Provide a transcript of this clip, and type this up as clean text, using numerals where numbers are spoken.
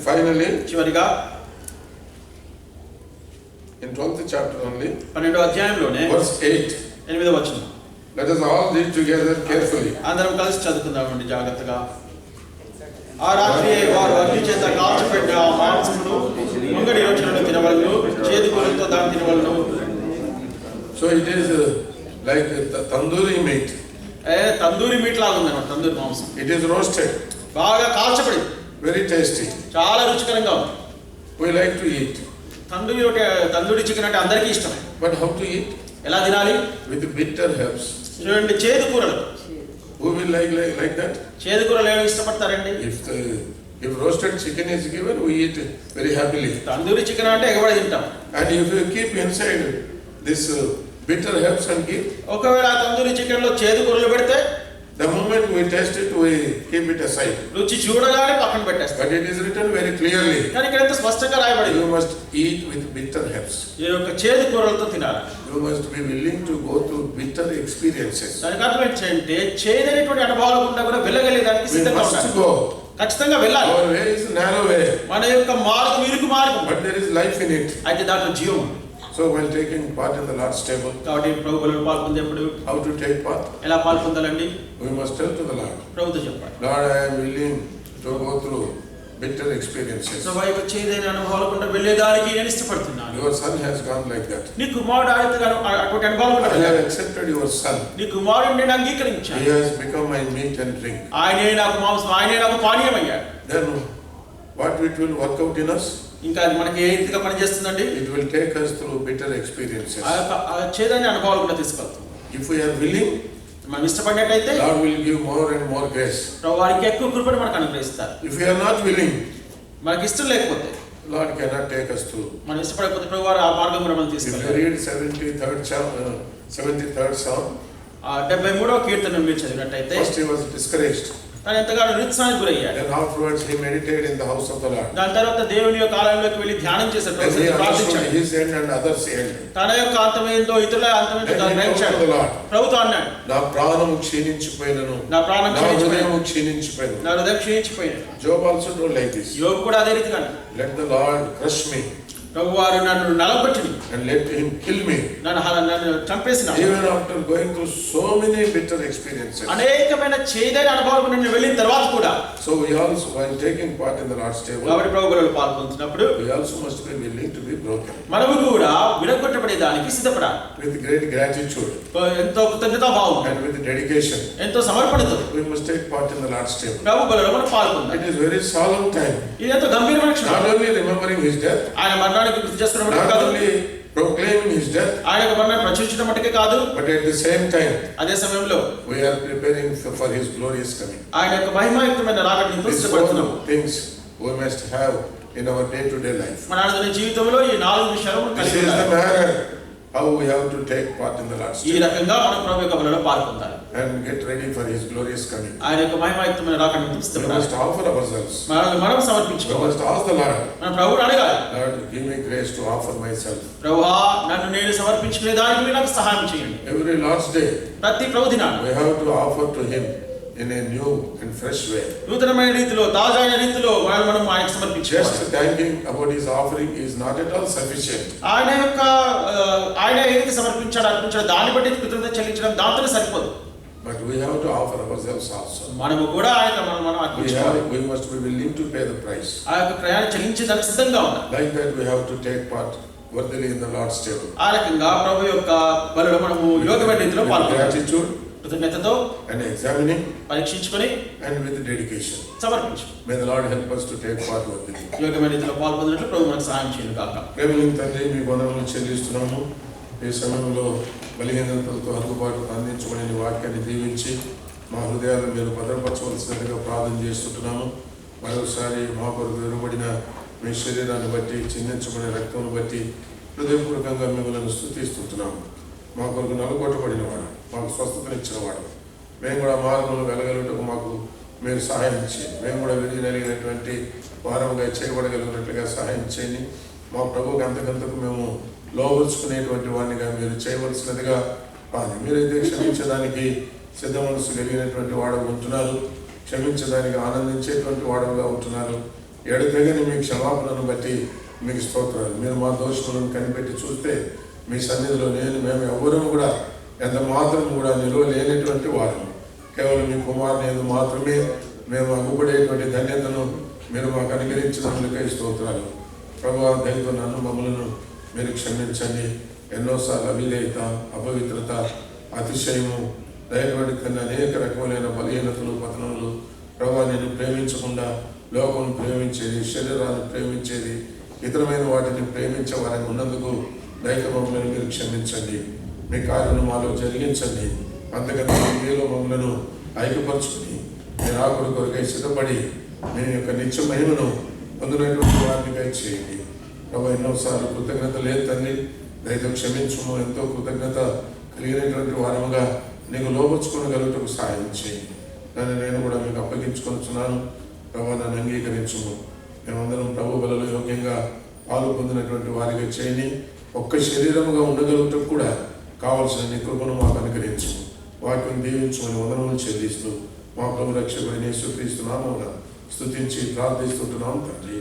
Finally, చివరిగా in 12th chapter only, 12వ అధ్యాయంలోనే verse 8, 8వ వచనం. let us all read together carefully. అందరం కలిసి చదువుకుందామండి జాగ్రత్తగా. ఆ రాత్రి వారు అగ్ని చేత కాల్చిపెట్టిన ఆ మాంసమును ముంగడి యోచనలు తినవలను, చేదు కూరలతో దాన్ని తినవలను. So it is like tandoori meat. Tandoori meet లాగా ఉందన్నమాట. తందూరి మాంసం It is roasted, బాగా కాల్చబడింది, very tasty. చాలా రుచికరంగా ఉంది. We like to eat. Tandoori chicken అంటే అందరికీ ఇష్టమే. But how to eat? ఎలా తినాలి? With bitter herbs. చూడండి, చేదు కూరలు. Who will like that? చేదు కూరలు ఏమి ఇష్టపడతారండి? If roasted chicken is given, we eat very happily. Tandoori chicken అంటే ఎగబడి తింటాం. And if you keep inside this bitter herbs and give, ఒకవేళ తందూరి చికెన్ లో చేదు కూరలు పెడితే, the moment we taste it, we keep it aside. రుచి చూడగానే పక్కన పెట్టేస్తాం. But it is written very clearly. కానీ ఇక్కడ ఎంత స్పష్టంగా రాయబడింది, You must eat with bitter herbs. ఈ యొక్క చేదు కూరలతో తినాలి. You must be willing to go through bitter experiences. దానికి అర్థం ఏంటంటే చేదైనటువంటి అనుభవాలు గుండా కూడా వెళ్ళగలిగేదానికి We సిద్ధంగా must ఉండాలి. go. ఖచ్చితంగా వెళ్ళాలి. Our way is narrow way, మన యొక్క మార్గం ఇరుకు మార్గం, but there is life in it. అయితే దాంట్లో జీవం ఉంది. So while taking part in the Lord's table, కాబట్టి ప్రభు బలిలో పాల్పొందేప్పుడు how to take part? ఎలా పాల్పొందాలండి? We must tell to the Lord, ప్రభుతో చెప్పాలి, Lord, I am willing to go through bitter experiences. ప్రభు యొక్క చేదైన అనుభవాలు గుండా వెళ్ళేదానికి నేను ఇష్టపడుతున్నాను. Your son has gone like that. నీ కుమారుడు అటువంటి అనుభవాలు గుండా I have వెళ్ళాడు. accepted your son. నీ కుమారుడు నేను అంగీకరించాను. He has become my meat and drink. ఆయనే నాకు మాంసం, ఆయనే నాకు పానీయం అయ్యాడు. Then what it will work out in us? ఇంకా అది మనకి ఏ రీతిగా పనిచేస్తుందండి? It will take us through bitter experiences. ఆ యొక్క చేదైన అనుభవాలు కూడా తీసుకెళ్తాం. If we are willing, మనం ఇష్టపడినట్టయితే Lord will give more and more grace. ప్రభు వారికి ఎక్కువ కృపను మనకు అనుగ్రహిస్తారు. If we are not willing, మనకి ఇష్టం లేకపోతే, Lord cannot take us through. మనం ఇష్టపడకపోతే ప్రభు వారు ఆ మార్గం కూడా మనం If you తీసుకెళ్తారు. read 73rd Psalm, 73వ కీర్తన మీరు చదివినట్టయితే, first he was discouraged. తను ఎంతగానో నిరుత్సాహానికి గురయ్యాడు. Then afterwards he meditated in the house of the Lord. దాని తర్వాత దేవుని యొక్క ఆలయంలోకి వెళ్ళి ధ్యానం చేశాడు, Then he understood ప్రార్థించాడు. his end and others' end. తన యొక్క అంతమేందో ఇతరుల అంతమేందో Then he told గ్రహించాడు. to the Lord, ప్రభుతో అన్నాడు, నా ప్రాణము క్షీణించిపోయినను, నా ప్రాణం నా క్షీణించిపోయినను, హృదయము క్షీణించిపోయినను. నా హృదయం క్షీణించిపోయినను. Job also told like this, యోబు కూడా అదే రీతిగా అన్నాడు, let the Lord crush me ప్రభు వారు నన్ను నలగొట్టిని, and let him kill me. నన్ను చంపేసిన. Even after going through so many bitter experiences. అనేకమైన చేదైన అనుభవాలకు నేను వెళ్ళిన తర్వాత కూడా, So we also, while taking part in the Lord's table, కాబట్టి ప్రభు బలిలో పాల్గొంటున్నప్పుడు we also must be willing to be broken. మనము కూడా విరగొట్టబడే దానికి సిద్ధపడాలి. With great gratitude ఎంతో కృతజ్ఞతా భావం, and with dedication, ఎంతో సమర్పణతో we must take part in the Lord's table. ప్రభు బలిలో మనం పాల్గొందాం. It is very solemn time. ఇది ఎంతో గంభీరమైన క్షణం. Not only remembering his death, ఆయన మరణానికి గుర్తు చేసుకున్నట్టు not కాదు, only proclaiming his death, ఆయన యొక్క మరణాన్ని ప్రచురించడం మట్టుకే కాదు, but at the same time, అదే సమయంలో we are preparing for his glorious coming. ఆయన యొక్క మహిమాయుక్తమైన రాకడని These సిద్ధపడుతున్నాం. 4 things we must have in our day-to-day life. మన అనుదిన జీవితంలో ఈ 4 విషయాలు మనం This కలిగి is the ఉండాలి. manner how we have to take part in the Lord's ఈ table రకంగా మనం ప్రభు యొక్క బలిలో పాల్గొందాలి. and get ready for his glorious coming. ఆయన యొక్క మహిమాయుక్తమైన రాకడని We సిద్ధపడాలి. must offer ourselves. మనం We సమర్పించుకోవాలి. must ask the Lord, మన ప్రభువుని అడగాలి, Lord, give me grace to offer myself. ప్రభువా నన్ను నేను సమర్పించుకునే దానికి మీరు నాకు సహాయం చేయండి. Every Lord's day, ప్రతి ప్రభు దినాన్ని we have to offer to him in a new and fresh way. నూతనమైన రీతిలో, తాజాైన రీతిలో మనం ఆయనకు సమర్పించాలి. Just thanking about his offering is not at all sufficient. ఆయన యొక్క ఆయన ఏదైతే సమర్పించాడు అర్పించాడు దాన్ని బట్టి కృతజ్ఞత చెల్లించడం దాంతోనే సరిపోదు. But we have to offer ourselves also. మనము కూడా ఆయన మనం అర్పించాలి. We must be willing to pay the price. ఆ యొక్క ప్రయాణం చెల్లించేదానికి సిద్ధంగా ఉండాలి. Like that we have to take part worthily in the Lord's table. ఆ రకంగా ప్రభు యొక్క బలిలో మనము యోగ్యమైన రీతిలో With పాల్గొనాలి. gratitude కృతజ్ఞతతో and examining పరీక్షించుకొని and with dedication. సమర్పించు. May the Lord help us to take part worthily. యోగ్యమైన రీతిలో పాల్గొన్నట్లు ప్రభు మనకు సహాయం చేయను గాక. ప్రేమలింగ తండ్రి, మీ వందనములు చెల్లిస్తున్నాము. ఈ సమయంలో బలహీనతలతో అందుబాటు అందించుకునే నీ వాక్యాన్ని దీవించి మా హృదయాలను మీరు భద్రపరచవలసినట్టుగా ప్రార్థన చేస్తుంటున్నాము. మరొకసారి మా కొరకు వెలువడిన మీ శరీరాన్ని బట్టి, చిందించుకునే రక్తమును బట్టి హృదయపూర్వకంగా మిమ్మల్ని స్తుతిస్తుంటున్నాము. మా కొరకు నలుగొట్టబడిన వాడు, మాకు స్వస్థతనిచ్చిన వాడు, మేము కూడా మార్గంలో వెళ్ళగలుగుటకు మాకు మీరు సహాయం చేయండి. మేము కూడా విడినలిగినటువంటి వారముగా చేయబడగలిగినట్లుగా సహాయం చేయండి. మా ప్రభువుకి అంతకంతకు మేము లోబరుచుకునేటువంటి వాడినిగా మీరు చేయవలసినదిగా మీరైతే క్షమించడానికి సిద్ధ మనసు కలిగినటువంటి వాడు ఉంటున్నారు, క్షమించడానికి ఆనందించేటువంటి వాడుగా ఉంటున్నారు. ఎడతెగని మీ క్షమాపణను బట్టి మీకు స్తోత్రాలు. మీరు మా దోషములను కనిపెట్టి చూస్తే మీ సన్నిధిలో మేము ఎవరూ కూడా ఎంత మాత్రం కూడా నిలువ లేనటువంటి వారు. కేవలం మీ కుమారుని మాత్రమే మేము అగ్గుపడేటువంటి ధన్యతను మీరు మాకు అనుగ్రహించినందుకే స్తోత్రాలు. ప్రభువా, దయతో నన్ను మమ్మలను మీరు క్షమించండి. ఎన్నోసార్లు అవిధేయత, అపవిత్రత, అతిశయము, దయటువంటి కన్నా అనేక రకములైన బలహీనతలు, పతనములు, ప్రభువా, నేను ప్రేమించకుండా లోకం ప్రేమించేది, శరీరాన్ని ప్రేమించేది, ఇతరమైన వాటిని ప్రేమించే వారిని ఉన్నందుకు దయతో మమ్మల్ని మీరు క్షమించండి. మీ కార్యను మాలో జరిగించండి. అంతకంటే మీలో మమ్మలను ఐక్యపరచుకుని మీరు ఆకుడు కొరకై సిద్ధపడి మీ యొక్క నిత్య మహిమను పొందినటువంటి వారినిగా చేయండి. ప్రభు, ఎన్నోసార్లు కృతజ్ఞత లేదు తండ్రి, దయతో క్షమించము. ఎంతో కృతజ్ఞత కలిగినటువంటి వారముగా నీకు లోపరుచుకోగలుగుటకు సహాయం చేయండి. దాన్ని నేను కూడా మీకు అప్పగించుకొనిచున్నాను. ప్రభు, నన్ను అంగీకరించుము. మేమందరం ప్రభు బలలో యోగ్యంగా పాలు పొందినటువంటి వారిగా చేయండి. ఒక్క శరీరముగా ఉండగలుగుటకు కూడా కావలసిన నీ కృపను మాకు అనుగ్రహించు. వాటిని దీవించమని వందనములు చెల్లిస్తూ మా ప్రభు రక్షకుడిని యేసుక్రీస్తు నామమున స్తుతించి ప్రార్థిస్తుంటున్నాం తండ్రి.